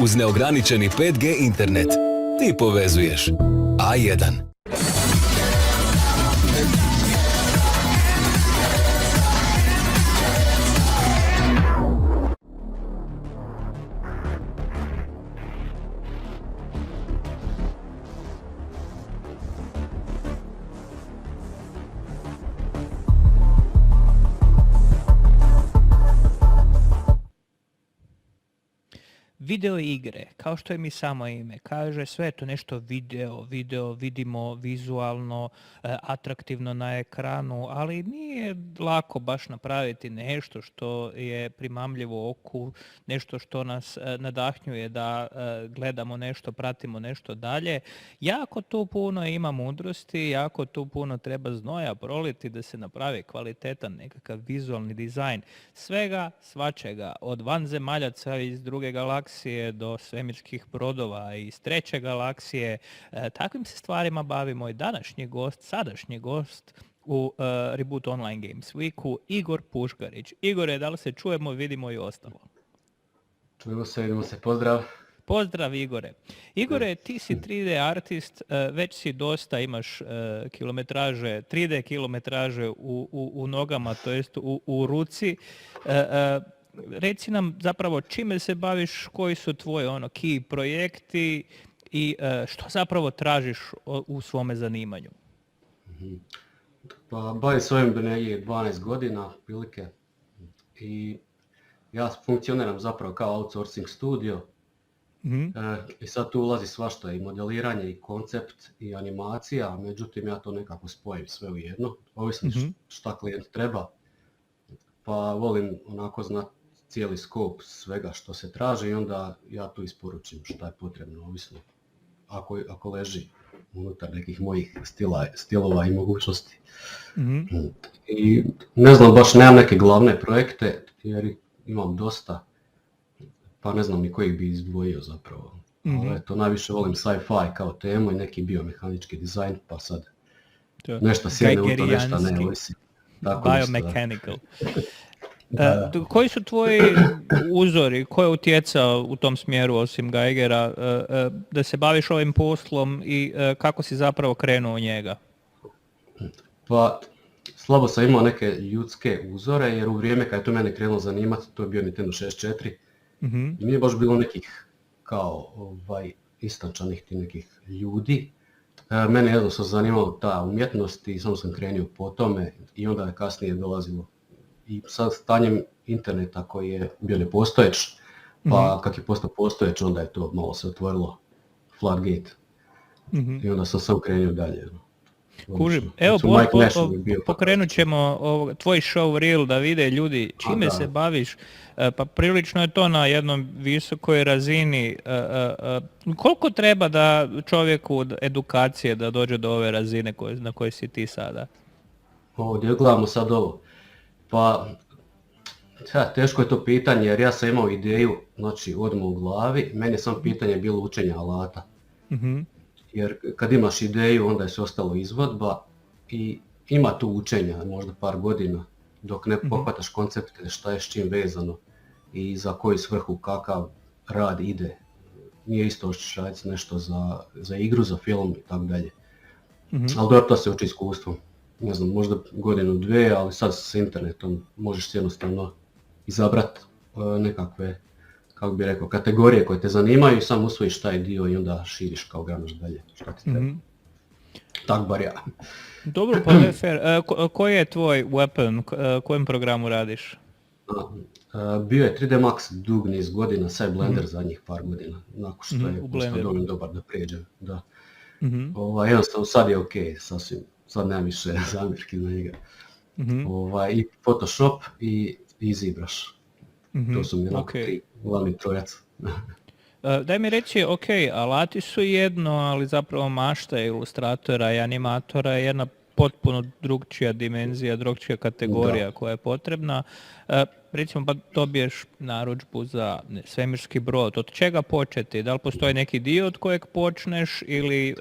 Uz neograničeni 5G internet ti povezuješ A1. Video igre, kao što je mi samo ime, kaže sve je to nešto video, vidimo vizualno, atraktivno na ekranu, ali nije lako baš napraviti nešto što je primamljivo oku, nešto što nas nadahnjuje da gledamo nešto, pratimo nešto dalje. Jako tu puno ima mudrosti, jako tu puno treba znoja proliti da se napravi kvalitetan nekakav vizualni dizajn svega, svačega, od vanzemaljaca iz druge galaksije do svemirskih brodova iz treće galaksije. Takvim se stvarima bavi moj sadašnji gost u Reboot Online Games Weeku, Igor Puškarić. Igore, da li se čujemo, vidimo i ostalo? Čujemo se, vidimo se, pozdrav. Pozdrav Igore. Igore, ti si 3D artist, već si dosta, imaš kilometraže, 3D kilometraže u nogama, to jest u ruci. Reci nam zapravo čime se baviš, koji su tvoji key projekti i što zapravo tražiš u svome zanimanju? Pa bavim se ovim negdje 12 godina prilike i ja funkcioniram zapravo kao outsourcing studio. I sad tu ulazi svašta, i modeliranje, i koncept, i animacija, međutim ja to nekako spojim sve u jedno, ovisno šta klijent treba, pa volim onako znati cijeli skop svega što se traži i onda ja tu isporučim šta je potrebno, ovisno ako leži unutar nekih mojih stilova i mogućnosti. I ne znam, baš nemam neke glavne projekte jer imam dosta, pa ne znam ni koji bi izdvojio zapravo. Ali eto, najviše volim sci-fi kao temu i neki biomehanički dizajn, pa sad nešto sjedne u to, nešto ne, ovisi. Biomechanical. Koji su tvoji uzori, ko je utjecao u tom smjeru osim Geigera da se baviš ovim poslom i kako si zapravo krenuo u njega? Pa slabo sam imao neke ljudske uzore jer u vrijeme kad je to mene krenulo zanimati, to je bio Nintendo 64 i nije baš bilo nekih kao istančanih ti nekih ljudi. Mene jednostavno zanimala ta umjetnost i samo sam krenio po tome i onda je kasnije dolazilo i sa stanjem interneta koji je bio nepostojeć, pa kak je postao postojeć, onda je to malo se otvorilo floodgate i onda sam sam krenio dalje. Kužim. Evo, pokrenut ćemo tvoj show reel da vide ljudi čime se baviš, pa prilično je to na jednom visokoj razini. Koliko treba da čovjeku edukacije da dođe do ove razine na kojoj si ti sada? Ovdje gledamo sad ovo. Pa, teško je to pitanje jer ja sam imao ideju, znači odmah u glavi, meni je samo pitanje bilo učenja alata. Jer kad imaš ideju onda je sve ostalo izvodba i ima tu učenja možda par godina dok ne pohvataš koncepte šta je s čim vezano i za koju svrhu kakav rad ide. Nije isto hoćeš raditi nešto za igru, za film i tako dalje. Ali dobro, to se uči iskustvom. Ne znam, možda godinu, dvije, ali sad s internetom možeš jednostavno izabrati nekakve, kako bi rekao, kategorije koje te zanimaju i sam usvojiš taj dio i onda širiš kao granaš dalje šta ti treba. Tak bar ja. Dobro, pa je fair. Koji je tvoj weapon, kojem programu radiš? Bio je 3D Max dug niz godina, sad je Blender zadnjih par godina, nakon što je postao dovoljno dobar da prijeđem. Da. Jednostavno sad je ok, sasvim. Sad nemam više zamjerki na njega. I Photoshop i ZBrush. To su mi tri glavni trojac. Daj mi reći, ok, alati su jedno, ali zapravo mašta ilustratora i animatora je jedna potpuno drugčija dimenzija, drugčija kategorija koja je potrebna. Recimo pa dobiješ narudžbu za svemirski brod, od čega početi? Da li postoji neki dio od kojeg počneš ili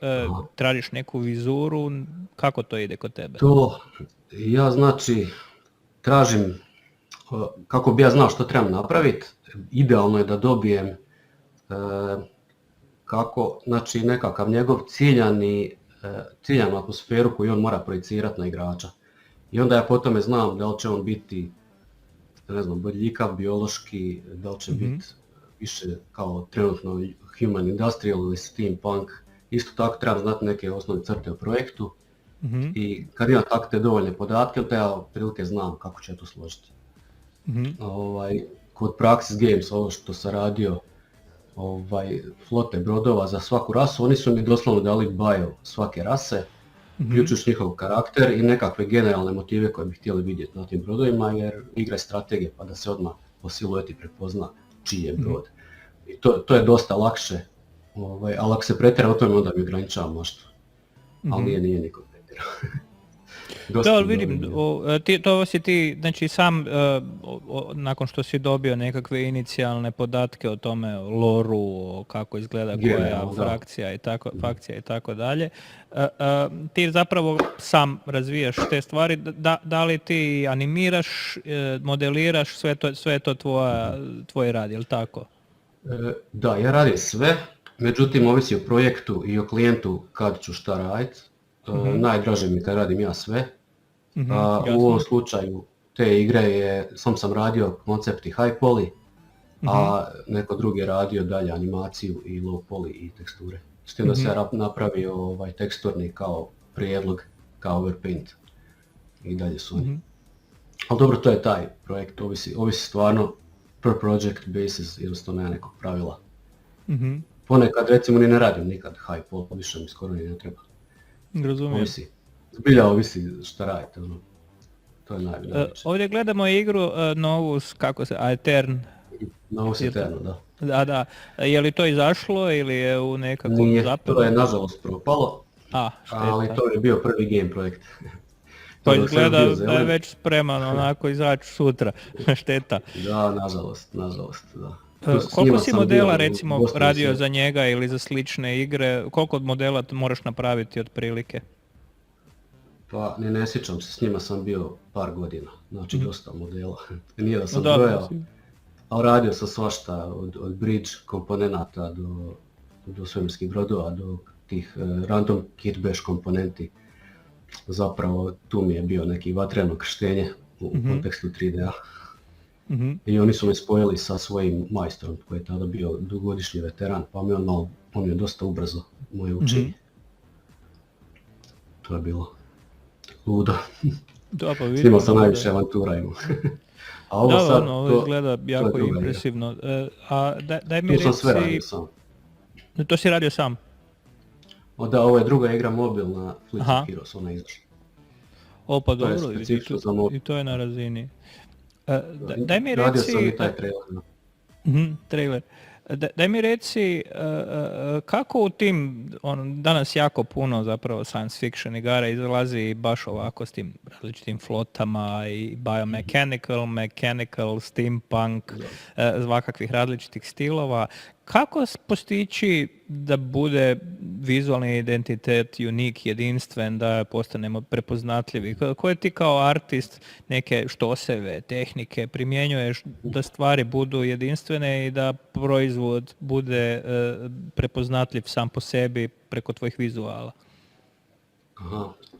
tražiš neku vizuru? Kako to ide kod tebe? To ja znači tražim, kako bi ja znao što trebam napraviti, idealno je da dobijem kako, znači nekakav njegov ciljanu atmosferu koju on mora projicirati na igrača. I onda ja po tome znam da li će on biti, ne znam, bodljikav, biološki, da li će biti više kao trenutno human industrial ili steampunk. Isto tako treba znati neke osnovne crte o projektu i kad imam tako te dovoljne podatke, onda ja otprilike znam kako će to složiti. Kod Praxis Games, ovo što sam radio, flote brodova za svaku rasu, oni su mi doslovno dali bio svake rase, uključujući njihov karakter i nekakve generalne motive koje bi htjeli vidjeti na tim brodovima, jer igra je strategije pa da se odmah po silueti prepozna čiji je brod. I to je dosta lakše, ali ako se pretjera o tome onda mi ograničava maštu, ali nije niko pretjerao. Da, vidim, to si ti, znači sam nakon što si dobio nekakve inicijalne podatke o tome, o loru, kako izgleda koja frakcija i tako dalje, ti zapravo sam razvijaš te stvari, da li ti animiraš, modeliraš, sve to tvoj rad, je li tako? Da, ja radim sve, međutim ovisi o projektu i o klijentu kad ću šta raditi. Najdraže mi kad radim ja sve. U ovom slučaju te igre sam radio koncept i high poly, a neko drugi je radio dalje animaciju i low poly i teksture. S tim da se napravio teksturni kao prijedlog, kao overpaint i dalje su oni. Ali dobro, to je taj projekt, ovisi stvarno per project basis, jednostavno nema nekog pravila. Ponekad recimo ni ne radim nikad high poly, više mi skoro ni ne treba. Razumijem. Ovisi. Zbilja ovisi šta radite, to je najveće. Ovdje gledamo igru Novus, kako se, Aetern. Novus Eterno, da. Da. Je li to izašlo ili je u nekakvom zapelu? To je nažalost propalo, ali to je bio prvi game projekt. To izgleda da je već spreman onako izaći sutra, šteta. Da, nažalost, da. Koliko si modela recimo radio za njega ili za slične igre, koliko modela moraš napraviti otprilike? Pa ne sjećam se, s njima sam bio par godina, znači dosta modela. Nije da sam brojao, ali radio sam svašta od bridge komponenata do svemirskih brodova, do tih random kit bash komponenti. Zapravo tu mi je bio neki vatreno krštenje u kontekstu 3D-a. I oni su me spojili sa svojim majstorom koji je tada bio dugogodišnji veteran, pa on je dosta ubrzo moje učenje. To je bilo ludo. S njima sam najviše avantura imao. Ovo izgleda jako impresivno. Daj mi reci... Tu sam sve radio sam. To si radio sam? Da, ovo je druga igra mobilna, Fleet of Heroes, ona je izašla. Pa dobro, i to je na razini. Daj mi reci... Radio sam i taj trailer. Trailer. Daj mi reci, kako u tim, danas jako puno zapravo science fiction igara izlazi baš ovako s tim različitim flotama i biomechanical, mechanical, steampunk, svakakvih različitih stilova. Kako postići da bude vizualni identitet unik, jedinstven, da postanemo prepoznatljivi? Koje ti kao artist neke štoseve, tehnike primjenjuješ da stvari budu jedinstvene i da proizvod bude prepoznatljiv sam po sebi preko tvojih vizuala?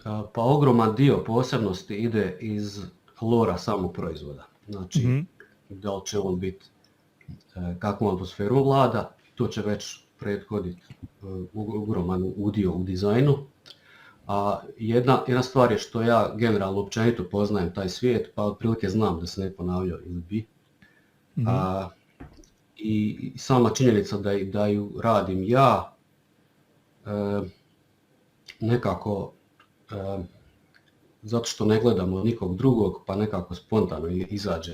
Pa ogroman dio posebnosti ide iz lora samog proizvoda. Znači, da li će on biti, kakvu atmosferu vlada, to će već prethoditi ogroman udio u dizajnu. A jedna stvar je što ja generalno općenito poznajem taj svijet, pa otprilike znam da se ne ponavljao ili bi. I sama činjenica da ju radim ja, nekako, zato što ne gledamo nikog drugog, pa nekako spontano izađe.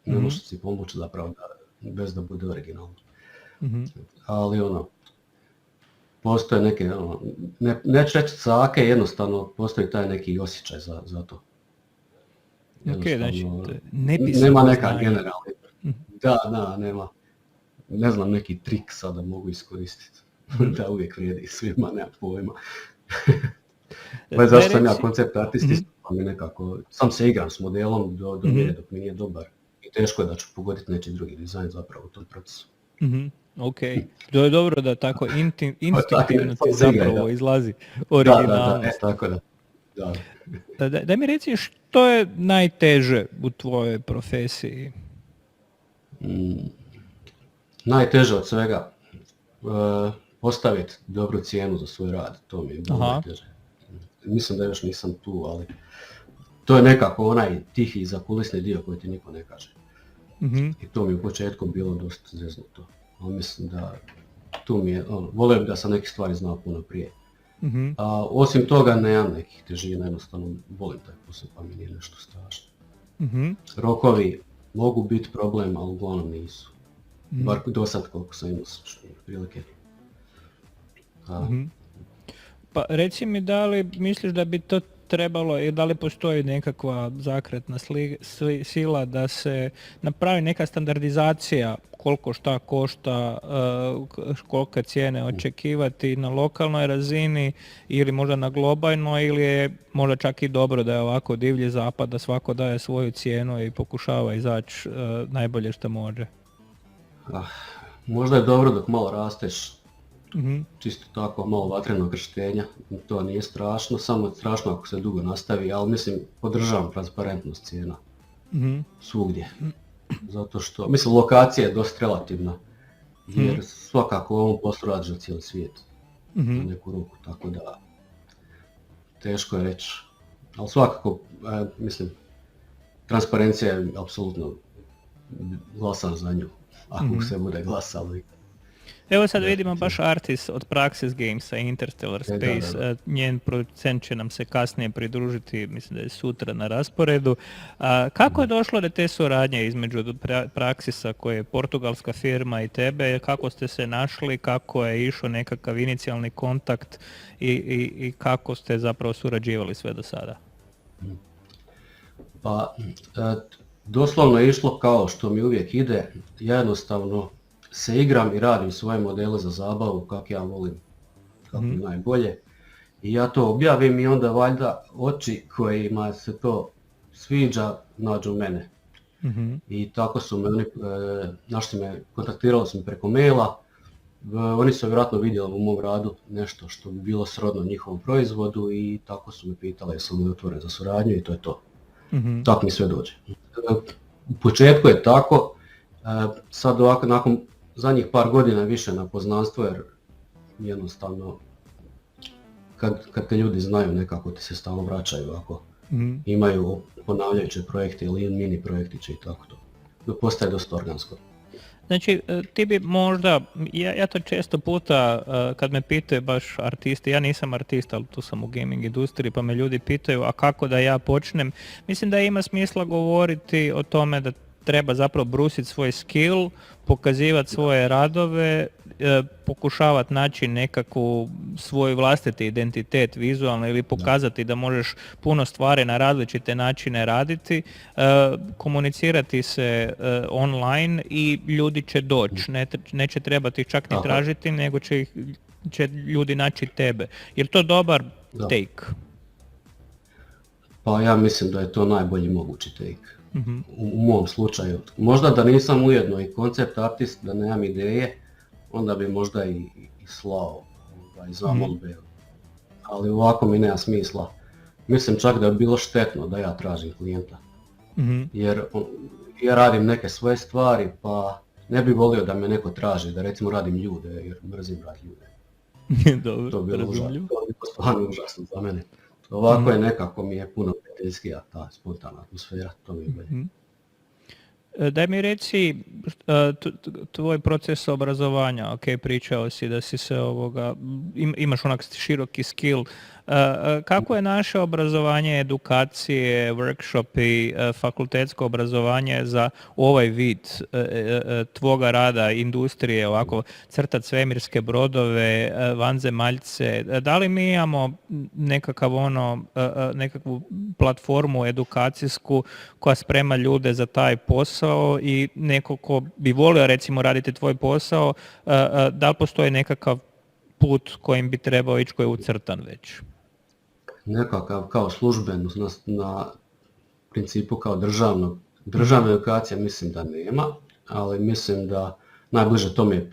Ne možeš si pomoći zapravo bez da bude originalno. Ali postoje neke, neću reći cake, jednostavno postoji taj neki osjećaj za to. Znači, nema neka generalna. Da, nema. Ne znam, neki trik sada mogu iskoristiti. Da uvijek vrijedi svima, nema pojma. Zašto sam ja koncept artist, pa mi nekako, sam se igram s modelom do mjere dok mi nije dobar. I teško je da ću pogoditi nečiji drugi dizajn zapravo u tom procesu. Ok, to je dobro da tako instinktivno ti Samo igraj, zapravo da. izlazi Da, originalnost. tako da. Da. Daj mi reci što je najteže u tvojoj profesiji? Najteže od svega, postaviti dobru cijenu za svoj rad, to mi je bilo najteže. Mislim da još nisam tu, ali to je nekako onaj tihi zakulisni dio koji ti niko ne kaže. I to mi je u početku bilo dosta zeznuto. Ali mislim da tu mi je, volio bi da sam neke stvari znao puno prije. A osim toga nemam nekih težina, jednostavno volim taj posao pa mi nije nešto strašno. Rokovi mogu biti problem, ali uglavnom nisu. Bar do sad koliko sam imao prilike. Pa reci mi da li misliš da bi to trebalo i da li postoji nekakva zakretna sila da se napravi neka standardizacija koliko šta košta, kolike cijene očekivati na lokalnoj razini ili možda na globalnoj, ili je možda čak i dobro da je ovako divlji zapad da svako daje svoju cijenu i pokušava izaći najbolje što može? Možda je dobro dok malo rasteš, čisto tako malo vatrenog krštenja, to nije strašno, samo je strašno ako se dugo nastavi, ali mislim podržavam transparentnost cijena svugdje. Zato što, mislim, lokacija je dosta relativna, jer svakako u ovom poslu radiš za cijeli svijet, na neku ruku, tako da teško je reći. Ali svakako, mislim, transparencija je apsolutno glasan za nju, ako se bude glasalo. Evo sad vidimo baš artist od Praxis Gamesa, Interstellar Space, da. Njen producent će nam se kasnije pridružiti, mislim da je sutra na rasporedu. Kako je došlo do te suradnje između Praxisa, koja je portugalska firma, i tebe? Kako ste se našli, kako je išao nekakav inicijalni kontakt i kako ste zapravo surađivali sve do sada? Pa, doslovno je išlo kao što mi uvijek ide, ja jednostavno se igram i radim svoje modele za zabavu kako ja volim, kako mi najbolje. I ja to objavim i onda valjda oči kojima se to sviđa nađu mene. I tako su me oni, našli me, kontaktirali su me preko maila. Oni su vjerojatno vidjeli u mom radu nešto što bi bilo srodno njihovom proizvodu i tako su me pitali jesu li otvoren za suradnju i to je to. Tako mi sve dođe. U početku je tako, sad ovako nakon zadnjih par godina više na poznanstvo, jer jednostavno kad te ljudi znaju nekako ti se stalno vraćaju ako imaju ponavljajuće projekte ili mini projektiće i tako to. Postaje dosta organsko. Znači, ti bi možda, ja to često puta kad me pitaju baš artisti, ja nisam artist, ali tu sam u gaming industriji, pa me ljudi pitaju, a kako da ja počnem? Mislim da ima smisla govoriti o tome da treba zapravo brusiti svoj skill, pokazivati svoje radove, pokušavati naći nekakvu svoj vlastiti identitet vizualno ili pokazati da možeš puno stvari na različite načine raditi, komunicirati se online i ljudi će doći, neće trebati čak ni tražiti, nego će ljudi naći tebe. Je li to dobar take? Pa ja mislim da je to najbolji mogući take. U mom slučaju. Možda da nisam ujedno i koncept artist, da nemam ideje, onda bi možda i slao zamolbe. Ali ovako mi nema smisla. Mislim čak da bi bilo štetno da ja tražim klijenta. Jer ja radim neke svoje stvari, pa ne bi volio da me neko traži, da recimo radim ljude, jer mrzim raditi ljude. Dobro, to bi bilo stvarno užasno za mene. Ovako je nekako mi je puno prijateljskija ta spontana atmosfera, to mi je bolje. Daj mi reci, tvoj proces obrazovanja, ok, pričao si da si se imaš onak široki skill. Kako je naše obrazovanje, edukacije, workshopi, fakultetsko obrazovanje za ovaj vid tvoga rada, industrije, ovako crtat svemirske brodove, vanzemaljce? Da li mi imamo nekakvu platformu edukacijsku koja sprema ljude za taj posao i neko ko bi volio recimo raditi tvoj posao, da li postoji nekakav put kojim bi trebao ići, koji je ucrtan već? Nekakav kao služben na principu kao državna edukacija mislim da nema, ali mislim da Najbliže tome je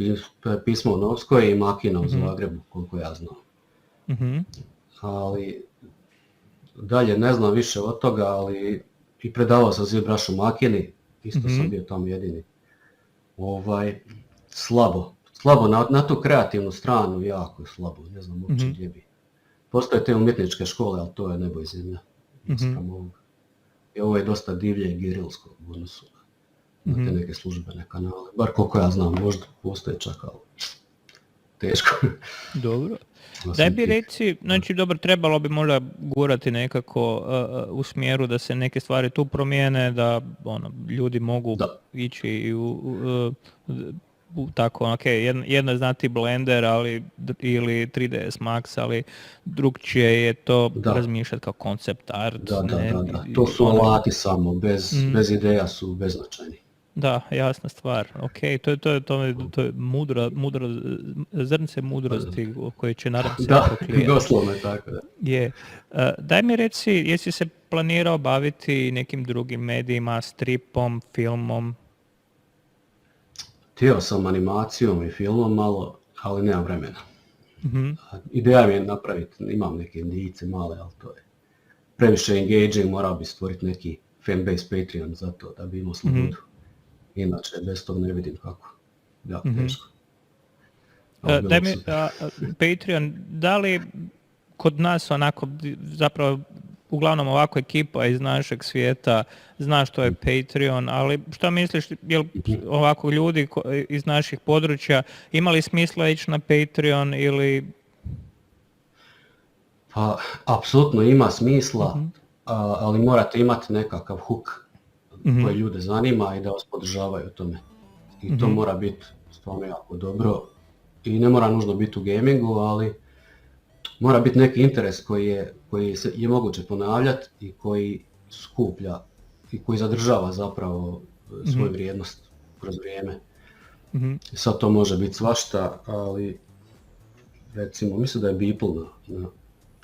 pismo u Novskoj i Makina u Zagrebu, koliko ja znam. Ali dalje ne znam više od toga, ali i predavao sam ZBrush u Makini, isto sam bio tamo jedini. Slabo na tu kreativnu stranu, jako je slabo, ne znam uopće gdje bi. Postoje te umjetničke škole, ali to je nebo i zemlja. I ovo je dosta divlje i gerilsko u odnosu na te neke službene kanale. Bar koliko ja znam, možda postoje čak, ali teško. Dobro. Daj bi reci, znači dobro, trebalo bi možda gurati nekako u smjeru da se neke stvari tu promijene, da ljudi mogu ići i tako, jedno je znati Blender ili 3ds Max, ali drugčije je to razmišljati kao koncept art. Da. To su alati samo, bez ideja su beznačajni. Da, jasna stvar. Ok, to je mudro, zrnce mudrosti koje će naravno se proklijeti. Da, doslovno je tako. Da. Je. Daj mi reci, jesi se planirao baviti nekim drugim medijima, stripom, filmom? Htio sam animacijom i filmom malo, ali nemam vremena. Ideja mi je napraviti, imam neke indijice male, ali to je previše engaging, morao bi stvoriti neki fanbase Patreon za to da bi imao slobodu. Inače, bez tog ne vidim kako. Jako teško. Daj mi, Patreon, da li kod nas onako, zapravo, uglavnom ovako ekipa iz našeg svijeta zna što je Patreon, ali što misliš, jel ovako ljudi iz naših područja imali smisla ići na Patreon ili... Pa, apsolutno ima smisla, ali morate imati nekakav hook koji ljude zanima i da vas podržavaju u tome. I to mora biti stvarno jako dobro. I ne mora nužno biti u gamingu, ali mora biti neki interes koji je moguće ponavljati i koji skuplja i koji zadržava zapravo svoju vrijednost kroz vrijeme. Sad to može biti svašta, ali recimo, mislim da je Beeple na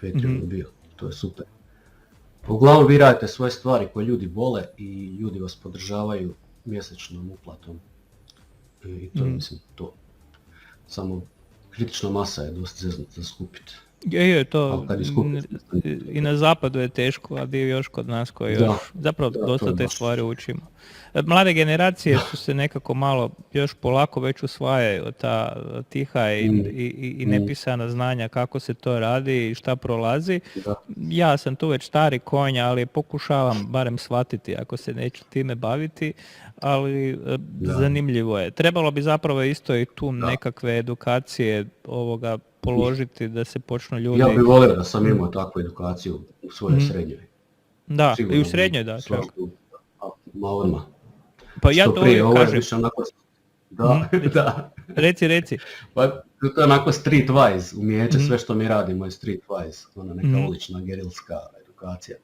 Patreonu bio, to je super. Uglavnom vi radite svoje stvari koje ljudi vole i ljudi vas podržavaju mjesečnom uplatom. I to je, mislim, to. Samo kritična masa je dosta zeznuta za skupiti. Je, to i na zapadu je teško, a dio još kod nas koji još, zapravo dosta te stvari učimo. Mlade generacije su se nekako malo još polako već usvajaju ta tiha i nepisana znanja kako se to radi i šta prolazi. Ja sam tu već stari konja, ali pokušavam barem shvatiti ako se neću time baviti, ali zanimljivo je. Trebalo bi zapravo isto i tu nekakve edukacije ovoga položiti da se počnu ljudi... Ja bih volio da sam imao takvu edukaciju u svojoj srednjoj. Da, sigurno, i u srednjoj, da. Ma odmah. Pa ja to uvijek kažem. Onako... Da. Reci. Pa to je onako streetwise umijeće, sve što mi radimo je streetwise. Ona neka ulična gerilska edukacija.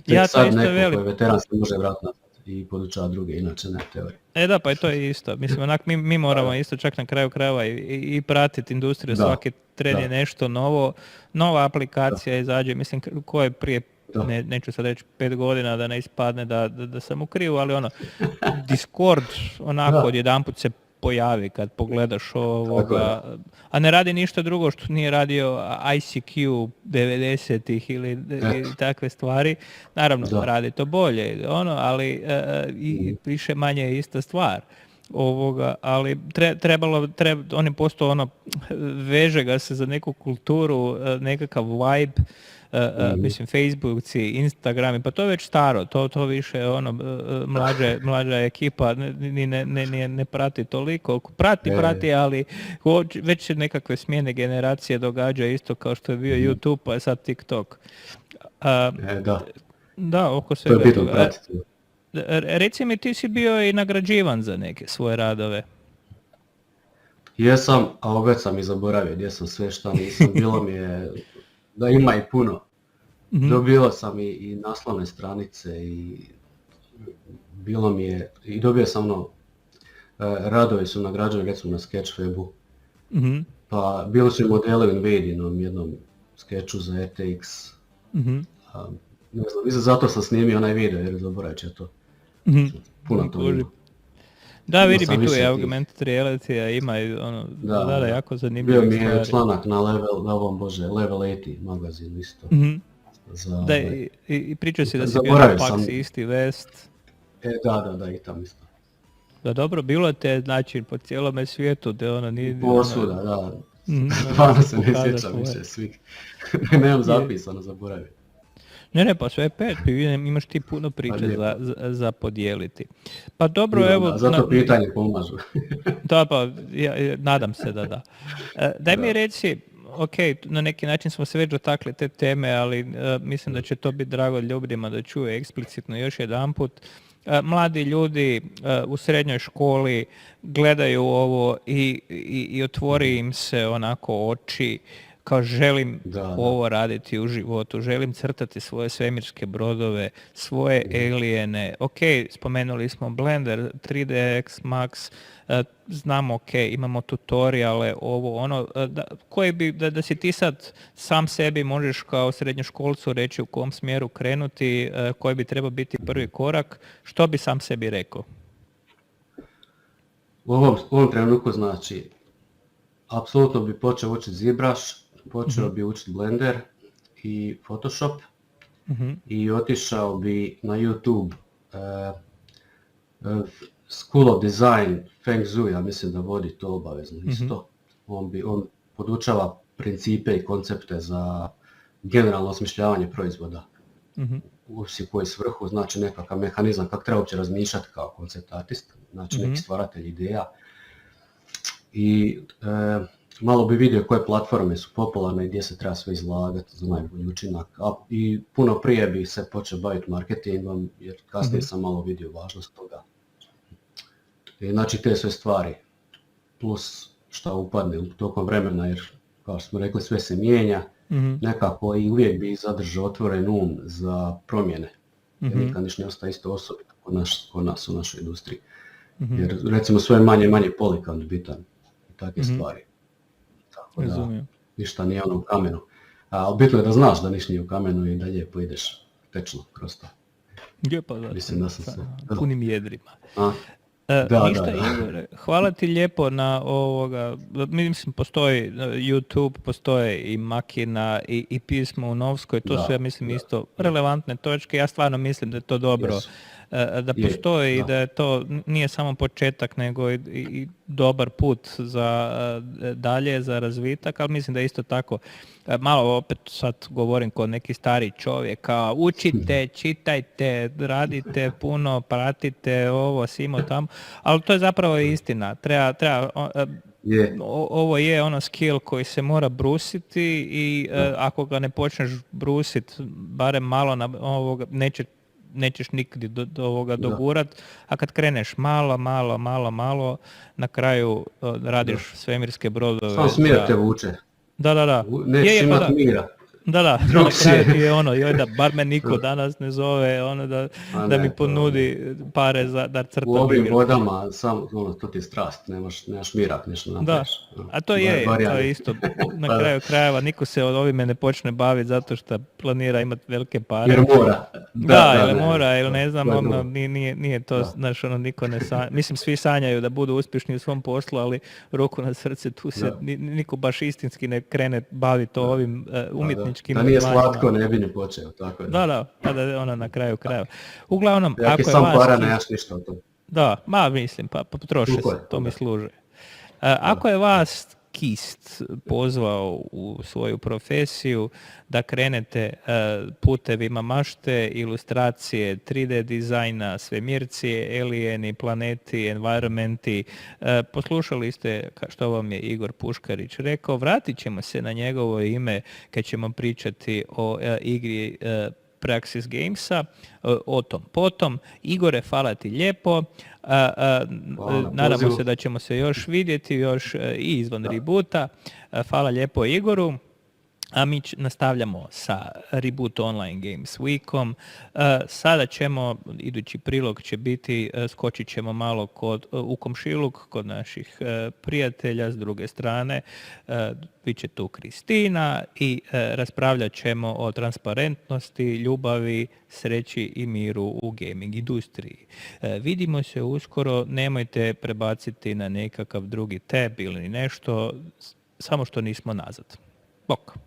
Ja sad neko koji je veteran se može vratiti i podučava druge, inače ne teorije. Da, pa i to je isto. Mislim, onak mi moramo isto čak na kraju krajeva i pratiti industriju, svaki tren je nešto novo, nova aplikacija izađe, mislim, ko je prije, neću sad reći 5 godina da ne ispadne da sam u krivu, ali Discord onako odjedanput se pojavi kad pogledaš ovoga, a ne radi ništa drugo što nije radio ICQ 90-ih ili takve stvari. Naravno, radi to bolje, ali i više manje je ista stvar. Ali on je postao veže ga se za neku kulturu, nekakav vibe, mislim Facebookci, Instagrami, pa to je već staro, to više mlađa ekipa ne prati toliko, prati, ali već se nekakve smjene generacije događa isto kao što je bio YouTube, pa je sad TikTok. Da, oko svega toga. Reci mi, ti si bio i nagrađivan za neke svoje radove. Jesam, a opet sam i zaboravio gdje sam sve šta nisam, bilo mi je da ima i puno. Dobio sam i naslovne stranice i bilo mi je, i dobio sam radovi su nagrađeni recimo na Sketchwebu. Pa bili su i modeli u Invadinom jednom skeču za RTX. Ne znam, zato sam snimio onaj video jer zaboravit će to. Puno to ima. Da, vidim sam i tu više je tih. augmented reality, ima i ono, da, jako Bio zanimljive mi je stvari. članak na Level 80 magazinu isto. Za, Da, i pričao si da si bio na zaboravio sam. Pax East i West. Da, i tam isto. Da, dobro, bilo te, znači, po cijelome svijetu, da ono nije... Posvuda, da. Stvarno Se ne sjećam više svih. Nemam zapisano, zaboravio. Ne, pa sve pet, imaš ti puno priče za podijeliti. Pa dobro, evo... Zato pitanje pomažu. Da, pa nadam se da. Daj mi reci, ok, na neki način smo se već dotakli te teme, ali mislim da će to biti drago ljudima da čuje eksplicitno još jedanput. Mladi ljudi u srednjoj školi gledaju ovo i otvori im se onako oči, kao želim ovo raditi u životu, želim crtati svoje svemirske brodove, svoje alijene. Ok, spomenuli smo Blender, 3DX Max, znamo, ok, imamo tutoriale, ovo, ono, koji bi, da si ti sad sam sebi možeš kao srednjoškolcu reći u kom smjeru krenuti, koji bi trebao biti prvi korak, što bi sam sebi rekao? U ovom trenutku znači, apsolutno bi počeo učiti ZBrush, počeo bi učiti Blender i Photoshop i otišao bi na YouTube School of Design, Feng Shui, ja mislim da vodi to obavezno isto. On podučava principe i koncepte za generalno osmišljavanje proizvoda. U koju svrhu, znači nekakav mehanizam kako treba uopće razmišljati kao koncept artist, znači neki stvaratelj ideja. I malo bi vidio koje platforme su popularne i gdje se treba sve izlagati za najbolji učinak. I puno prije bi se počeo baviti marketingom, jer kasnije sam malo vidio važnost toga. I znači te sve stvari, plus šta upadne u tokom vremena, jer kao što smo rekli sve se mijenja, nekako i uvijek bi zadržao otvoren za promjene. Jer nikad ništa ne ostaje isto osobito kod nas u našoj industriji. Jer recimo sve manje polikant bitan i takve stvari. Tako da ništa nije ono u kamenu. Ali bitno je da znaš da ništa nije u kamenu i da lijepo ideš tečno kroz to. Mislim da sam se... Punim jedrima. Ništa, Igor, hvala ti lijepo na ovoga, mislim postoji YouTube, postoje i Makina i pismo u Novskoj, to su ja mislim isto relevantne točke, ja stvarno mislim da je to dobro. Da postoji i da je to nije samo početak nego i dobar put za dalje, za razvitak, ali mislim da isto tako, malo opet sad govorim kao neki stari čovjek, kao učite, čitajte, radite puno, pratite ovo, simo tamo, ali to je zapravo istina, treba ovo je ono skill koji se mora brusiti i ako ga ne počneš brusiti barem malo na ovoga, nećeš nikad do ovoga dogurat, a kad kreneš malo, na kraju radiš svemirske brodove. Samo smjer te vuče. Da. Nećeš imat mira. Da, na kraju ti je ono, joj da bar me niko danas ne zove, ono da mi ponudi pare da crtam. U ovim vodama, samo to ti je strast, nemaš mirak, nešto napraviš. Da, a to je isto, na kraju krajeva niko se od ovime ne počne baviti zato što planira imati velike pare. Jer mora. Ili mora, ili ne znam, ono, nije to, znaš, ono, niko ne sanja, mislim, svi sanjaju da budu uspješni u svom poslu, ali ruku na srce, tu se niko baš istinski ne krene baviti ovim umjetničkim. Da nije slatko, ne bi ni počeo, tako je. Da, ona na kraju krajeva. Uglavnom, ako je sam para, nemaš ništa od toga. Da, mislim, pa potroši se, to mi služi. Ako je vas Kist pozvao u svoju profesiju da krenete putevima mašte, ilustracije, 3D dizajna, svemirci, alijeni, planeti, environmenti, poslušali ste što vam je Igor Puškarić rekao, vratit ćemo se na njegovo ime kad ćemo pričati o igri Praxis Gamesa, o tom potom. Igore, hvala ti lijepo. Nadamo se da ćemo se još vidjeti, još i izvan Reboota. Hvala lijepo Igoru. A mi nastavljamo sa Reboot Online Games weekom. Sada ćemo, idući prilog će biti, skočit ćemo malo u komšiluk kod naših prijatelja s druge strane. Bit će tu Kristina i raspravljat ćemo o transparentnosti, ljubavi, sreći i miru u gaming industriji. Vidimo se uskoro, nemojte prebaciti na nekakav drugi tab ili nešto, samo što nismo nazad. Bok!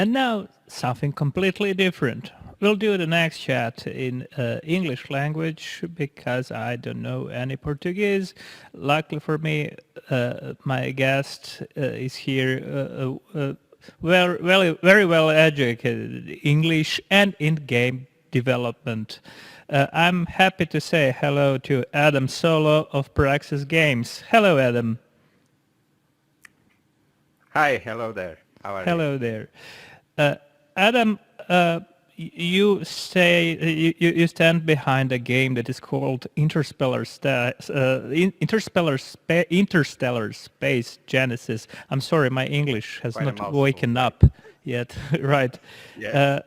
And now, something completely different. We'll do the next chat in English language because I don't know any Portuguese. Luckily for me, my guest is here, very well educated English and in-game development. I'm happy to say hello to Adam Solo of Praxis Games. Hello, Adam. Hi, hello there. How are you? Hello there. Adam, you say you stand behind a game that is called Interstellar Space Genesis. I'm sorry, my English has Quite a not woken up yet. Right. Yes.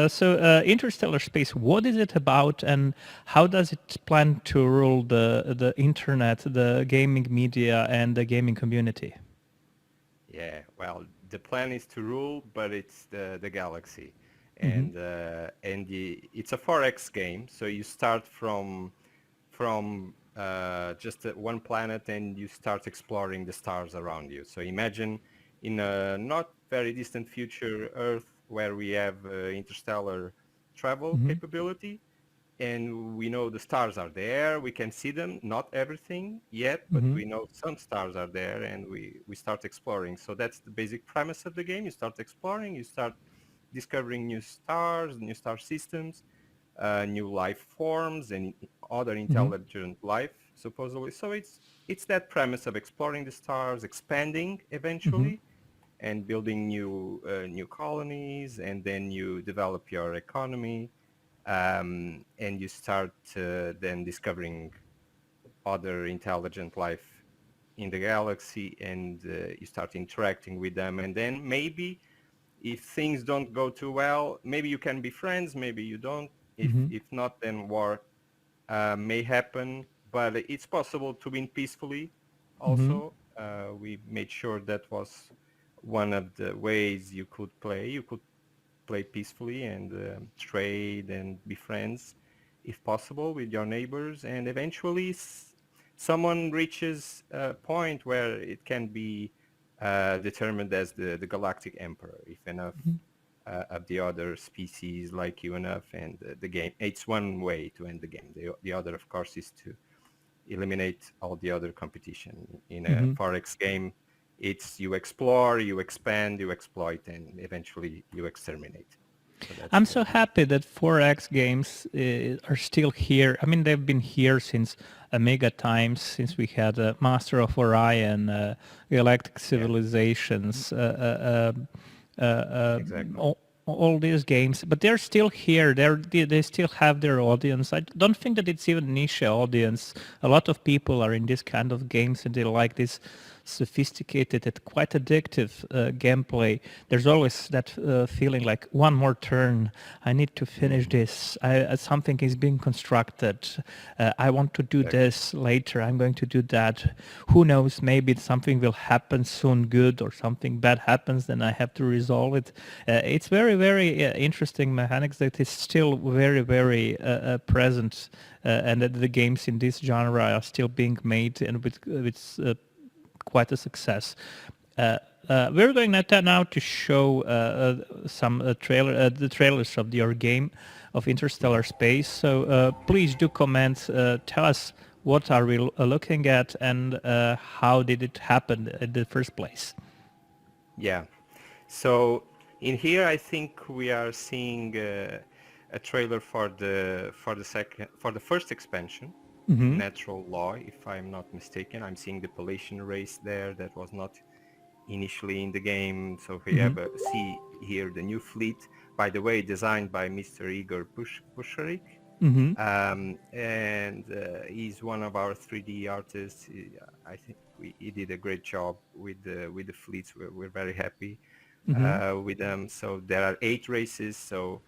So Interstellar Space, what is it about, and how does it plan to rule the internet, the gaming media, and the gaming community? Yeah, well, the plan is to rule, but it's the galaxy. And it's a 4X game, so you start from just one planet and you start exploring the stars around you. So imagine in a not very distant future Earth where we have interstellar travel capability, and we know the stars are there, we can see them, not everything yet, but we know some stars are there, and we start exploring. So that's the basic premise of the game. You start exploring, you start discovering new stars, new star systems, new life forms, and other intelligent life, supposedly. So it's that premise of exploring the stars, expanding eventually, and building new colonies, and then you develop your economy, and you start then discovering other intelligent life in the galaxy, and you start interacting with them, and then maybe if things don't go too well, maybe you can be friends, maybe you don't. If not, then war may happen, but it's possible to win peacefully also. We made sure that was one of the ways you could play. You could play peacefully and trade and be friends if possible with your neighbors, and eventually someone reaches a point where it can be determined as the galactic emperor if enough of the other species like you enough, and the game, it's one way to end the game. The other, of course, is to eliminate all the other competition. In a 4X game, it's you explore, you expand, you exploit, and eventually you exterminate. So that's I'm so happy that 4X games are still here. I mean, they've been here since Amiga times, since we had Master of Orion, Galactic Civilizations, exactly. all these games, but they're still here. They still have their audience. I don't think that it's even niche audience. A lot of people are in this kind of games and they like this sophisticated and quite addictive gameplay. There's always that feeling like one more turn. I need to finish this. Something is being constructed. I want to do this later. I'm going to do that. Who knows? Maybe something will happen soon, good, or something bad happens. Then I have to resolve it. It's very, very interesting mechanics that is still very, very present, and that the games in this genre are still being made and with quite a success. We're going now to show some the trailers of your game of Interstellar Space. So please do comment. Tell us what are we looking at and how did it happen in the first place. Yeah. So in here, I think we are seeing a trailer for the first expansion, Natural Law, if I'm not mistaken. I'm seeing the Palatian race there that was not initially in the game. So we have see here the new fleet, by the way, designed by Mr. Igor Pusharik. And he's one of our 3D artists. I think he did a great job with the fleets. We're very happy with them. So there are 8 races. So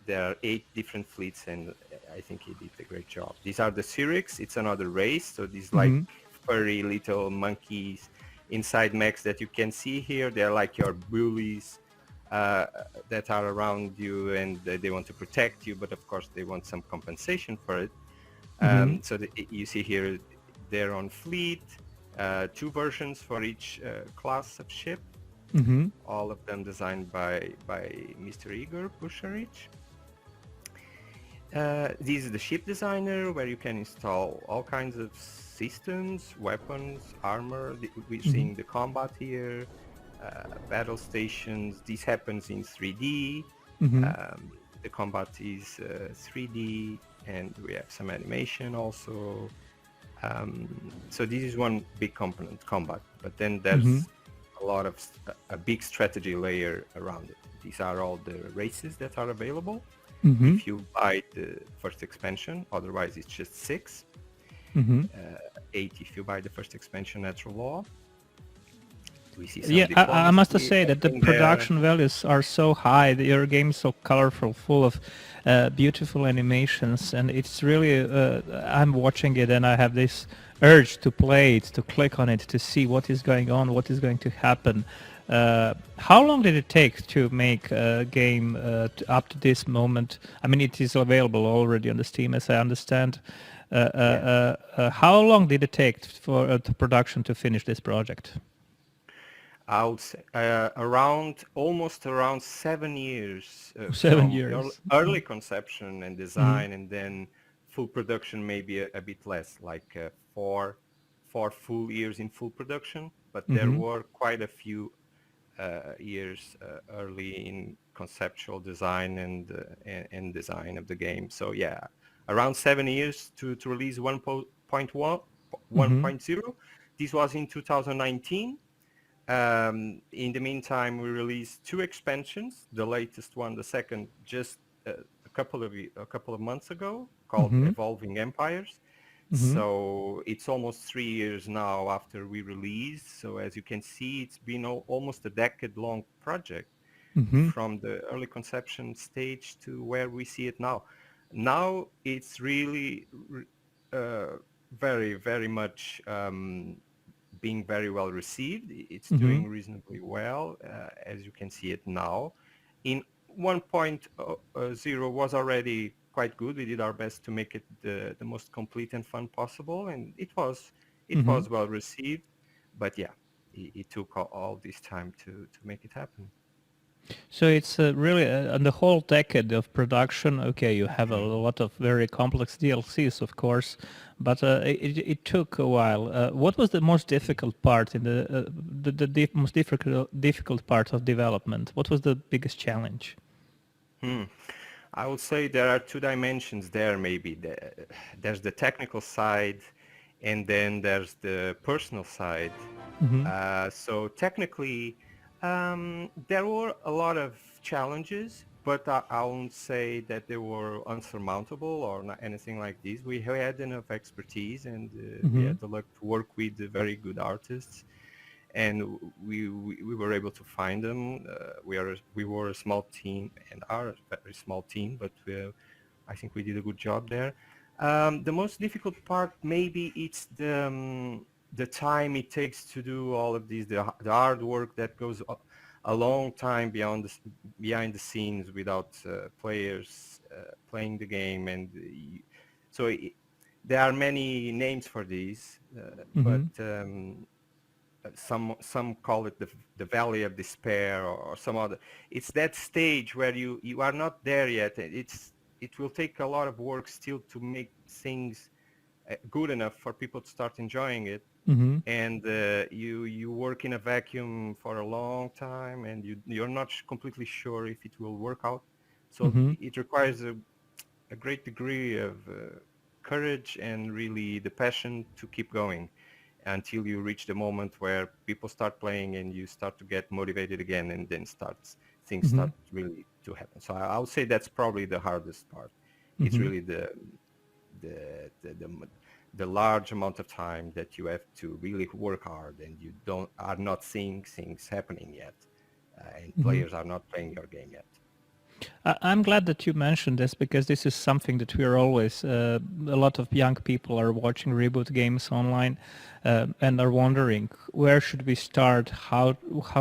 there are 8 different fleets, and I think he did a great job. These are the Syrinx. It's another race. So these like furry little monkeys inside mechs that you can see here. They're like your bullies that are around you, and they want to protect you, but of course they want some compensation for it. So you see here they're on fleet, 2 versions for each class of ship, all of them designed by Mr. Igor Pusharich. This is the ship designer, where you can install all kinds of systems, weapons, armor. We're seeing the combat here, battle stations. This happens in 3D. The combat is 3D, and we have some animation also. So this is one big component, combat. But then there's a lot of a big strategy layer around it. These are all the races that are available. If you buy the first expansion, otherwise it's just 6. 8 if you buy the first expansion, Natural Law. We see some I must say that the production values are so high. Your game is so colorful, full of beautiful animations, and it's really, I'm watching it and I have this urge to play it, to click on it, to see what is going on, what is going to happen. How long did it take to make a game up to this moment? I mean, it is available already on the Steam, as I understand. How long did it take for the production to finish this project? I would say almost around 7 years. 7 years. Early conception and design, and then full production, maybe a bit less, like 4 full years in full production. But there were quite a few years early in conceptual design and design of the game. So yeah, around 7 years to release 1.1, 1.0. This was in 2019. In the meantime, we released 2 expansions. The latest one, the second, just a couple of months ago, called Evolving Empires. So it's almost 3 years now after we released. So as you can see, it's been almost a decade-long project from the early conception stage to where we see it now. Now it's really very, very much being very well received. It's doing reasonably well, as you can see it now. In 1.0 was already quite good. We did our best to make it the most complete and fun possible, and it was well received. But yeah, it took all this time to make it happen. So it's really on the whole decade of production. Okay, you have a lot of very complex DLCs, of course, but it took a while. What was the most difficult part in the most difficult part of development? What was the biggest challenge? Hmm. I would say there are two dimensions there maybe. There's the technical side and then there's the personal side. So technically, there were a lot of challenges, but I won't say that they were unsurmountable or not anything like this. We had enough expertise and we had the luck to work with very good artists, and we were able to find them. We were a small team and are a very small team, but I think we did a good job there. The most difficult part maybe it's the time it takes to do all of these, the hard work that goes a long time behind the scenes without players playing the game, and so there are many names for these, but some call it the valley of despair or some other. It's that stage where you are not there yet. It will take a lot of work still to make things good enough for people to start enjoying it. And you work in a vacuum for a long time, and you're not completely sure if it will work out. So it requires a great degree of courage and really the passion to keep going until you reach the moment where people start playing and you start to get motivated again, and then things start really to happen. So I would say that's probably the hardest part. It's really the large amount of time that you have to really work hard, and you are not seeing things happening yet, and players are not playing your game yet. I'm glad that you mentioned this, because this is something that we are always, a lot of young people are watching Reboot Games online and are wondering, where should we start? How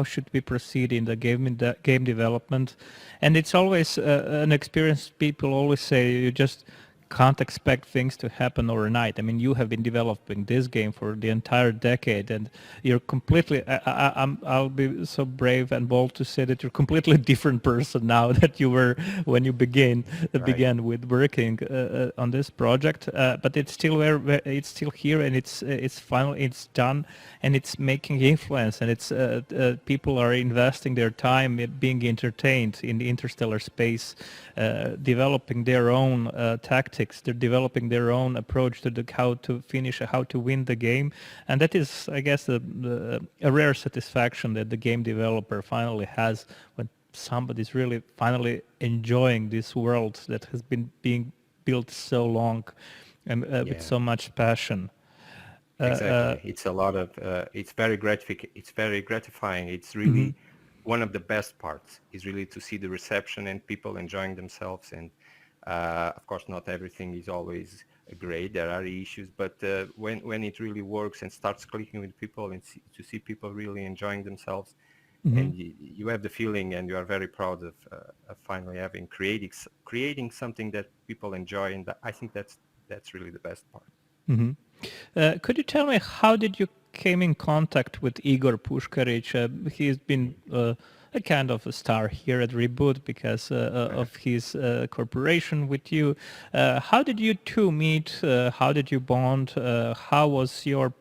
should we proceed in the game development? And it's always an experience. People always say you just can't expect things to happen overnight. I mean, you have been developing this game for the entire decade, and you're completely, I'll be so brave and bold to say that you're a completely different person now that you were when you began with working on this project. But it's still it's still here, and it's finally, it's done, and it's making influence, and it's people are investing their time being entertained in the interstellar space, developing their own tactics. They're developing their own approach to how to finish, how to win the game, and that is, I guess, a rare satisfaction that the game developer finally has when somebody's really finally enjoying this world that has been being built so long and with so much passion. Exactly. It's a lot of, it's very gratifying. It's really one of the best parts is really to see the reception and people enjoying themselves. And of course, not everything is always great. There are issues, but when it really works and starts clicking with people and to see people really enjoying themselves, and you have the feeling, and you are very proud of finally having creating something that people enjoy, and I think that's really the best part. Could you tell me, how did you came in contact with Igor Puškarić? He's been a kind of a star here at Reboot because of his cooperation with you. How did you two meet? How did you bond? How was your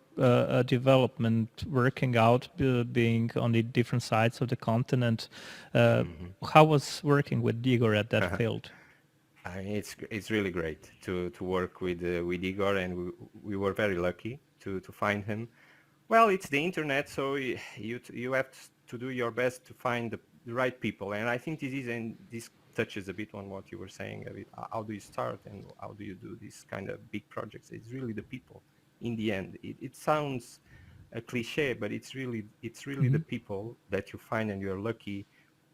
development working out, being on the different sides of the continent? How was working with Igor at that field? It's really great to work with Igor, and we were very lucky to find him. Well, it's the internet, so you have to do your best to find the right people, and I think this touches a bit on what you were saying. A bit, how do you start and how do you do these kind of big projects? It's really the people. In the end, it sounds a cliche, but it's really the people that you find, and you're lucky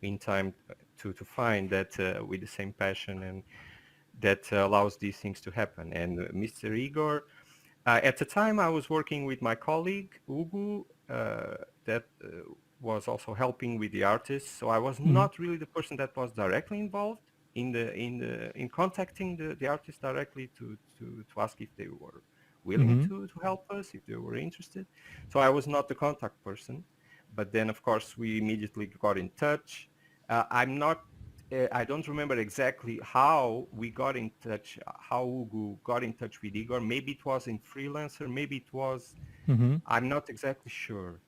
in time to find that with the same passion, and that allows these things to happen. And Mr. Igor, at the time I was working with my colleague Hugo, that was also helping with the artists. So I was not really the person that was directly involved in contacting the artists directly to ask if they were willing to help us, if they were interested. So I was not the contact person. But then, of course, we immediately got in touch. I don't remember exactly how we got in touch, how Hugo got in touch with Igor. Maybe it was in Freelancer, maybe it was, I'm not exactly sure.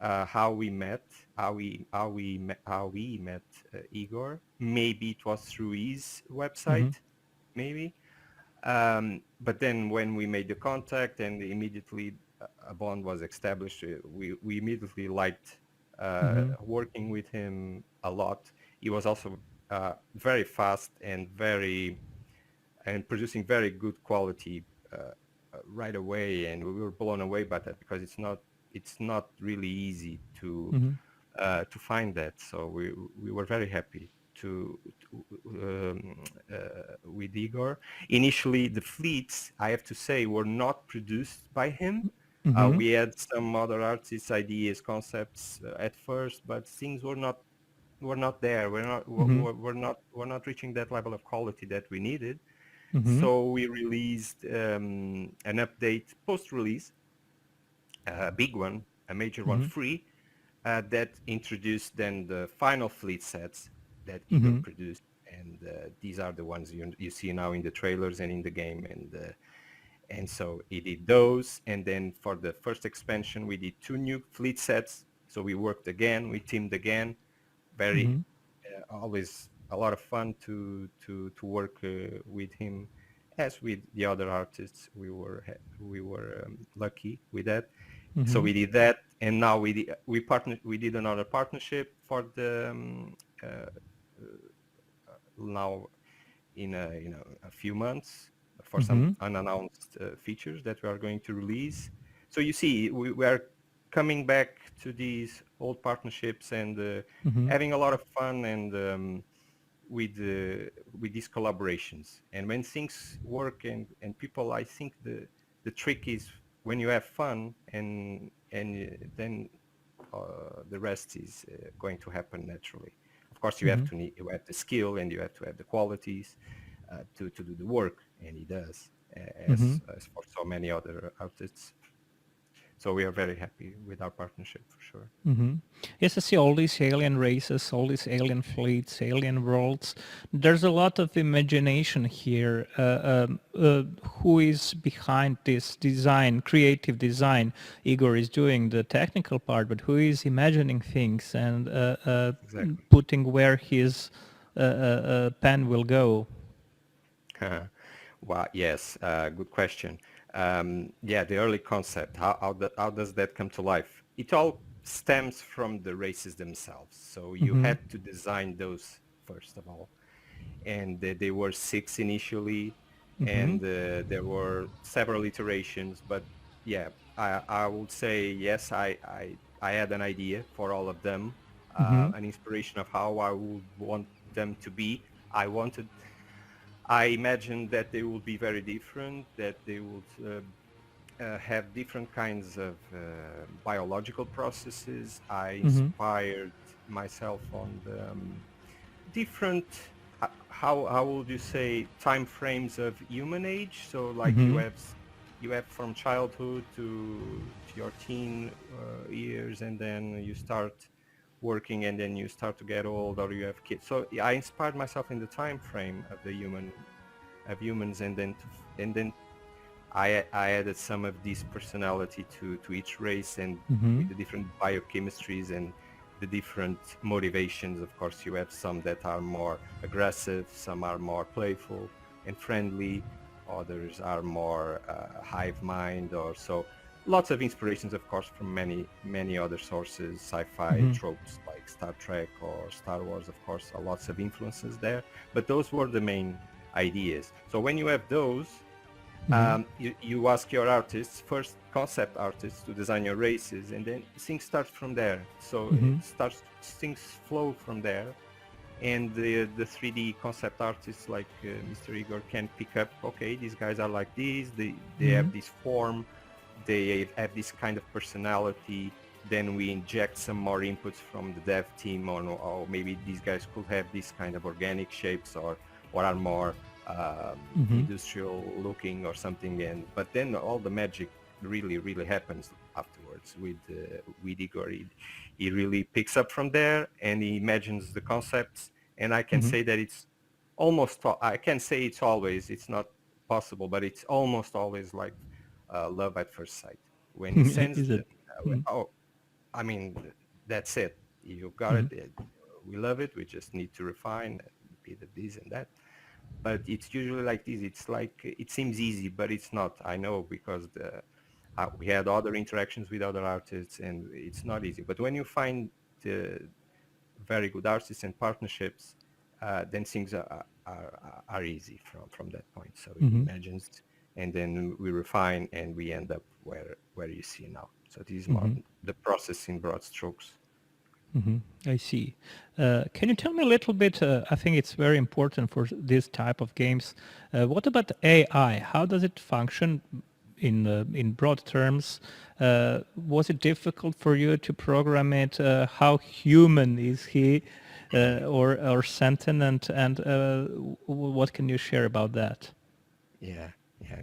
how we met Igor. Maybe it was through his website, maybe. But then when we made the contact and immediately a bond was established, we immediately liked working with him a lot. He was also very fast and producing very good quality right away, and we were blown away by that, because it's not really easy to find that. So we were very happy with Igor. Initially, the fleets, I have to say, were not produced by him. We had some other artists' ideas, concepts at first, but things were not there. We're not reaching that level of quality that we needed. So we released an update post-release, a big one, a major one, free, that introduced then the final fleet sets that Igor produced, and these are the ones you see now in the trailers and in the game, and so he did those, and then for the first expansion we did 2 new fleet sets. So we worked again, we teamed again, very always a lot of fun to work with him. As with the other artists, we were lucky with that. So we did that, and now we did another partnership for the now in a few months, for some unannounced features that we are going to release. So you see, we are coming back to these old partnerships and having a lot of fun and with these collaborations. And when things work and people, I think the trick is when you have fun, and then the rest is going to happen naturally. Of course, you have the skill, and you have to have the qualities to do the work, and he does, as for so many other artists. So we are very happy with our partnership, for sure. Yes, I see all these alien races, all these alien fleets, alien worlds. There's a lot of imagination here. Who is behind this design, creative design? Igor is doing the technical part, but who is imagining things and putting where his pen will go? Well, yes, good question. The early concept, how does that come to life? It all stems from the races themselves. So you had to design those first of all, and they were 6 initially, and there were several iterations. But yeah, I would say yes, I had an idea for all of them, an inspiration of how I would want them to be. I imagined that they would be very different, that they would have different kinds of biological processes. I inspired myself on the different, how would you say, time frames of human age. So like you have from childhood to your teen years, and then you start working, and then you start to get old, or you have kids. So I inspired myself in the time frame of humans, and then I added some of this personality to each race, and with the different biochemistries and the different motivations. Of course, you have some that are more aggressive, some are more playful and friendly, others are more hive mind, or so. Lots of inspirations, of course, from many other sources, sci-fi tropes like Star Trek or Star Wars, of course, lots of influences there. But those were the main ideas. So when you have those, you ask your artists, first concept artists, to design your races, and then things start from there. So things flow from there, and the 3D concept artists like Mr. Igor can pick up, okay, these guys are like these, they have this form, they have this kind of personality. Then we inject some more inputs from the dev team on, or maybe these guys could have this kind of organic shapes, or are more industrial looking or something. But then all the magic really happens afterwards with Igor. He really picks up from there, and he imagines the concepts. And I can say that it's almost, I can say it's always, it's not possible, but it's almost always like love at first sight. When he sends I mean, that's it. You got it. We love it. We just need to refine a bit of this and that. But it's usually like this. It's like it seems easy, but it's not. I know because we had other interactions with other artists, and it's not easy. But when you find the very good artists and partnerships, then things are easy from that point. So he imagines, and then we refine, and we end up where you see now. So this is more the process in broad strokes. I see. Can you tell me a little bit, I think it's very important for this type of games, what about AI? How does it function in broad terms? Was it difficult for you to program it? How human is he or sentient? And what can you share about that? Yeah,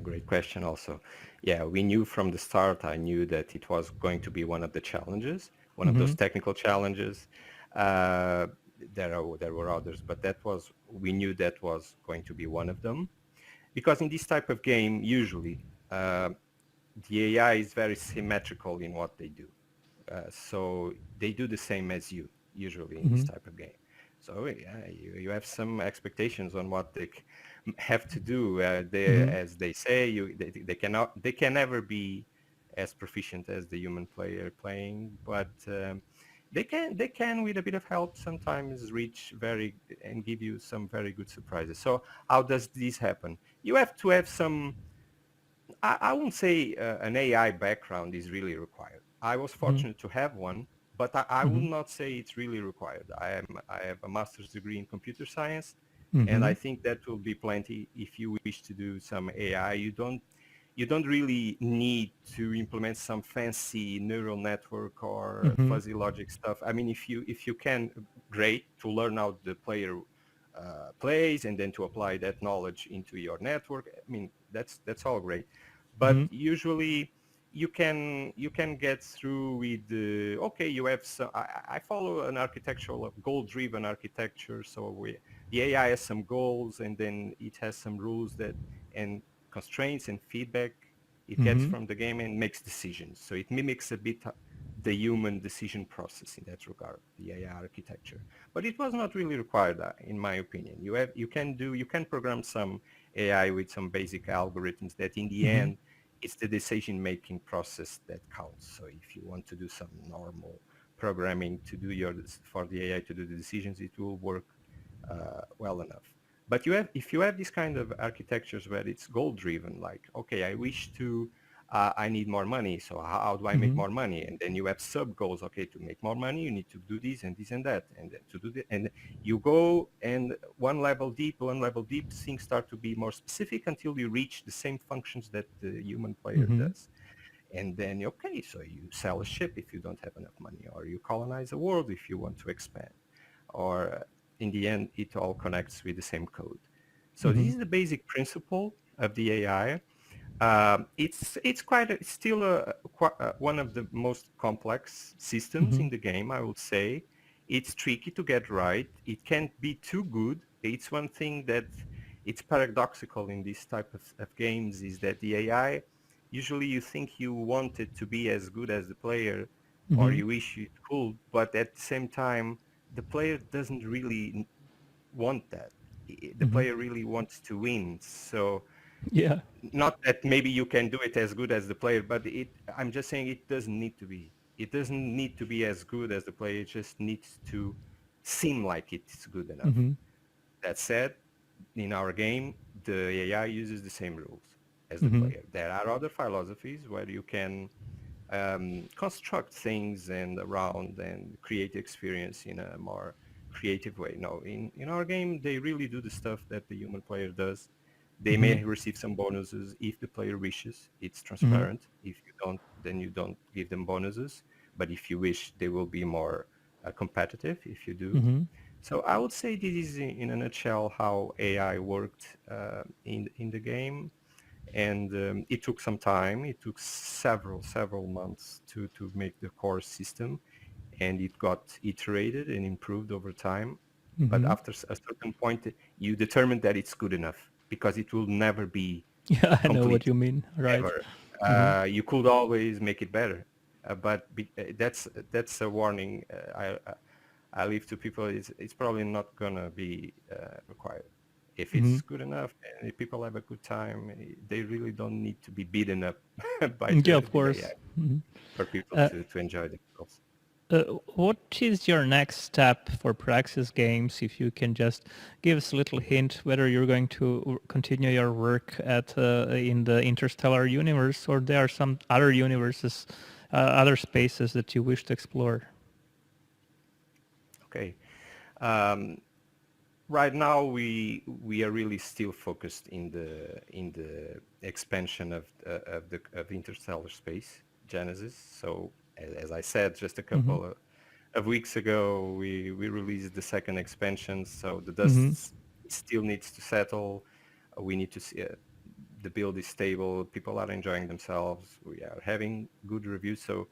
great question also. Yeah, we knew from the start, I knew that it was going to be one of the challenges, one of those technical challenges. Uh, there were others, but we knew that was going to be one of them. Because in this type of game, usually, the AI is very symmetrical in what they do. So they do the same as you, usually in this type of game. So yeah, you have some expectations on what they have to do. As they say, they can never be as proficient as the human player playing, but they can with a bit of help sometimes reach and give you some very good surprises. So how does this happen? You have to have some. I won't say an AI background is really required. I was fortunate to have one, but I would not say it's really required. I have a master's degree in computer science, and I think that will be plenty if you wish to do some AI. You don't really need to implement some fancy neural network or fuzzy logic stuff. I mean, if you can, great, to learn how the player plays and then to apply that knowledge into your network. I mean, that's all great, but usually you can get through with okay, you have some. I follow an architectural goal-driven architecture, so the AI has some goals and then it has some rules and constraints and feedback it gets from the game and makes decisions. So it mimics a bit the human decision process in that regard, the AI architecture. But it was not really required, in my opinion. You can program some AI with some basic algorithms that in the end, it's the decision-making process that counts. So if you want to do some normal programming for the AI to do the decisions, it will work well enough. But if you have this kind of architectures where it's goal-driven, like, okay, I need more money, so how do I make more money? And then you have sub-goals, okay, to make more money, you need to do this and this and that, and then to do that. And you go and one level deep, things start to be more specific until you reach the same functions that the human player does. And then, okay, so you sell a ship if you don't have enough money, or you colonize a world if you want to expand, or in the end, it all connects with the same code. So this is the basic principle of the AI. It's still one of the most complex systems in the game, I would say. It's tricky to get right. It can't be too good. It's one thing that it's paradoxical in this type of games is that the AI, usually you think you want it to be as good as the player or you wish it could, but at the same time, the player doesn't really want that. The player really wants to win. So Yeah. not that maybe you can do it as good as the player, but I'm just saying it doesn't need to be. It doesn't need to be as good as the player. It just needs to seem like it's good enough. That said, in our game, the AI uses the same rules as the player. There are other philosophies where you can construct things and around and create experience in a more creative way. No, in our game, they really do the stuff that the human player does. They may receive some bonuses if the player wishes. It's transparent. If you don't, then you don't give them bonuses. But if you wish, they will be more competitive if you do. So I would say this is in a nutshell how AI worked in the game. And it took some time. It took several months to make the core system. And it got iterated and improved over time. But after a certain point, you determine that it's good enough because it will never be Yeah, I know what complete you mean. Right. ever. You could always make it better. That's a warning. I leave to people. It's probably not gonna be required. If it's good enough and if people have a good time, they really don't need to be beaten up by Yeah, the of course. AI for people to enjoy themselves. What is your next step for Praxis Games? If you can just give us a little hint whether you're going to continue your work at in the interstellar universe, or there are some other universes, other spaces that you wish to explore. Okay. Right now, we are really still focused in the expansion of interstellar space Genesis. So as I said, just a couple of weeks ago, we released the second expansion. So the dust still needs to settle. We need to see the build is stable. People are enjoying themselves. We are having good reviews. So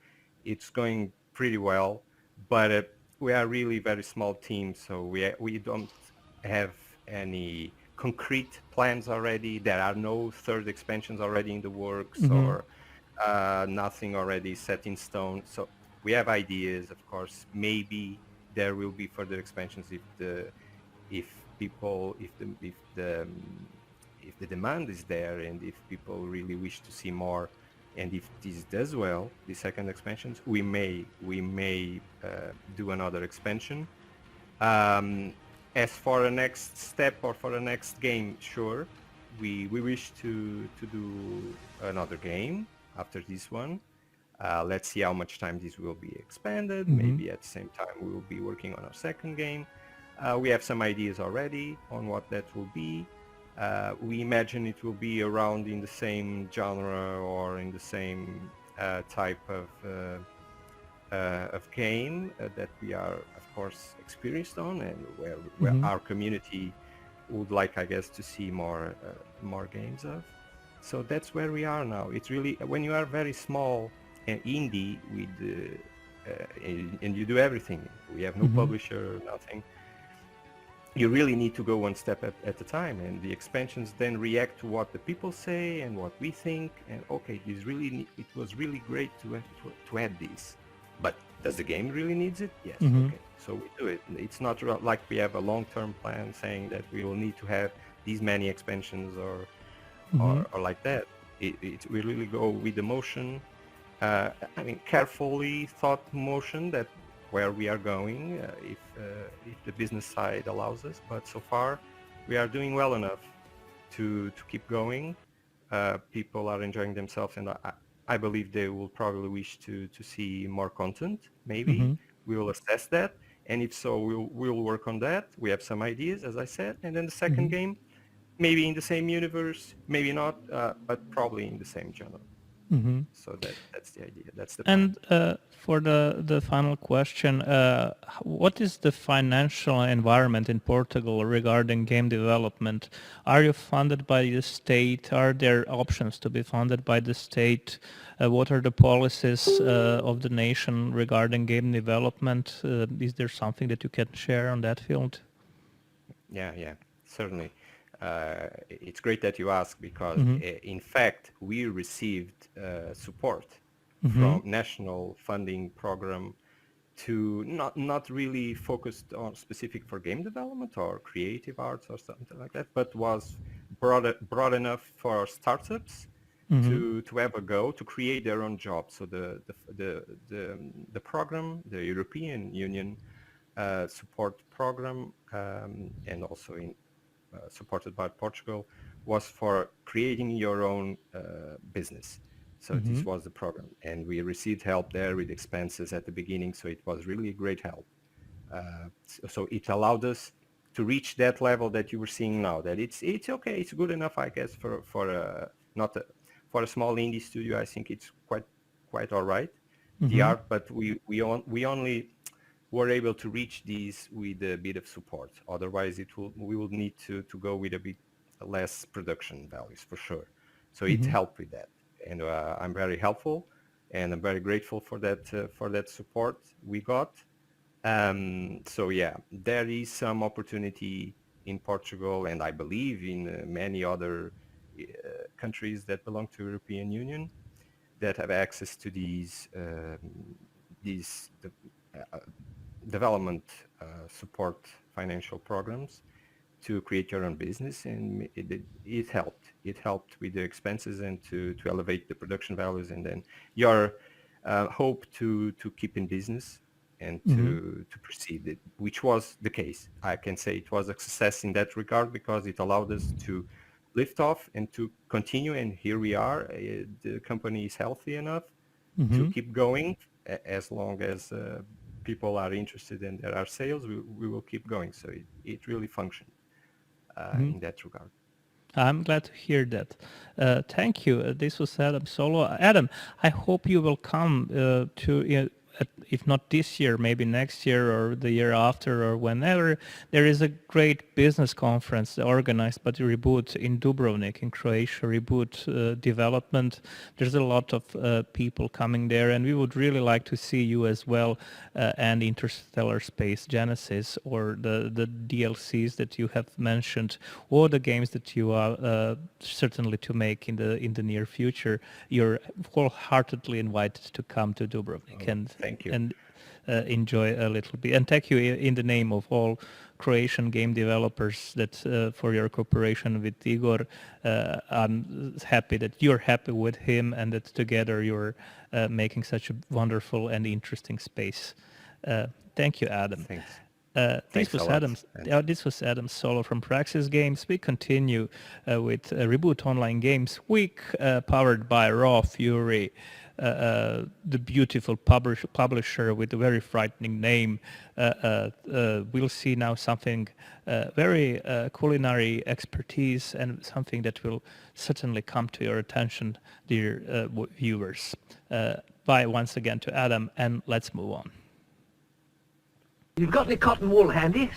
it's going pretty well. But we are really very small team, so we don't have any concrete plans already. There are no third expansions already in the works or nothing already set in stone. So we have ideas, of course. Maybe there will be further expansions if the demand is there and if people really wish to see more. And if this does well, the second expansions, we may do another expansion. As for the next step or for the next game, sure, we wish to do another game after this one. Let's see how much time this will be expanded. Maybe at the same time we will be working on our second game. We have some ideas already on what that will be. We imagine it will be around in the same genre or in the same type of game that we are, of course, experienced on, and where our community would like, I guess, to see more games of. So that's where we are now. It's really when you are very small and indie with and you do everything. We have no publisher, nothing. You really need to go one step at a time, and the expansions then react to what the people say and what we think. And okay, it was really great to add this, but does the game really needs it? Yes. Okay, so we do it. It's not like we have a long-term plan saying that we will need to have these many expansions or like that. We really go with the motion. Carefully thought motion that where we are going if the business side allows us, but so far we are doing well enough to keep going. People are enjoying themselves, and I believe they will probably wish to see more content. Maybe we will assess that, and if so, we'll work on that. We have some ideas, as I said, and then the second game, maybe in the same universe, maybe not, but probably in the same genre. So that's the idea. That's the plan. And for the final question, what is the financial environment in Portugal regarding game development? Are you funded by the state? Are there options to be funded by the state? What are the policies of the nation regarding game development? Is there something that you can share on that field? Yeah, certainly. It's great that you ask because, in fact, we received support from national funding program to not really focused on specific for game development or creative arts or something like that, but was broad enough for startups to have a go to create their own jobs. So the program, the European Union support program, and also supported by Portugal, was for creating your own business. So this was the program, and we received help there with expenses at the beginning. So it was really a great help. So it allowed us to reach that level that you were seeing now. That it's okay, it's good enough, I guess, for a small indie studio. I think it's quite all right. The art, but we only were able to reach these with a bit of support. Otherwise, we will need to go with a bit less production values for sure. So it helped with that, and I'm very helpful, and I'm very grateful for that support we got. So yeah, there is some opportunity in Portugal, and I believe in many other countries that belong to European Union. that have access to these development support financial programs to create your own business, and it helped. It helped with the expenses and to elevate the production values, and then your hope to keep in business and to proceed, which was the case. I can say it was a success in that regard because it allowed us to lift off and to continue, and here we are. The company is healthy enough to keep going as long as people are interested and there are sales. We will keep going. So it really functioned in that regard. I'm glad to hear that. Thank you. This was Adam Solo. Adam, I hope you will come to, if not this year, maybe next year or the year after or whenever. There is a great business conference organized by the Reboot in Dubrovnik in Croatia, Reboot Development. There's a lot of people coming there, and we would really like to see you as well, and Interstellar Space Genesis, or the DLCs that you have mentioned, or the games that you are certainly to make in the near future. You're wholeheartedly invited to come to Dubrovnik and thank you. and enjoy a little bit. And thank you in the name of all Croatian game developers that for your cooperation with Igor. I'm happy that you're happy with him and that together you're making such a wonderful and interesting space. Thank you, Adam. Thanks. This was Adam Solo from Praxis Games. We continue with Reboot Online Games Week, powered by Raw Fury, the beautiful publisher with a very frightening name. We'll see now something very culinary expertise and something that will certainly come to your attention, dear viewers. Bye once again to Adam, and let's move on. You've got any cotton wool handy?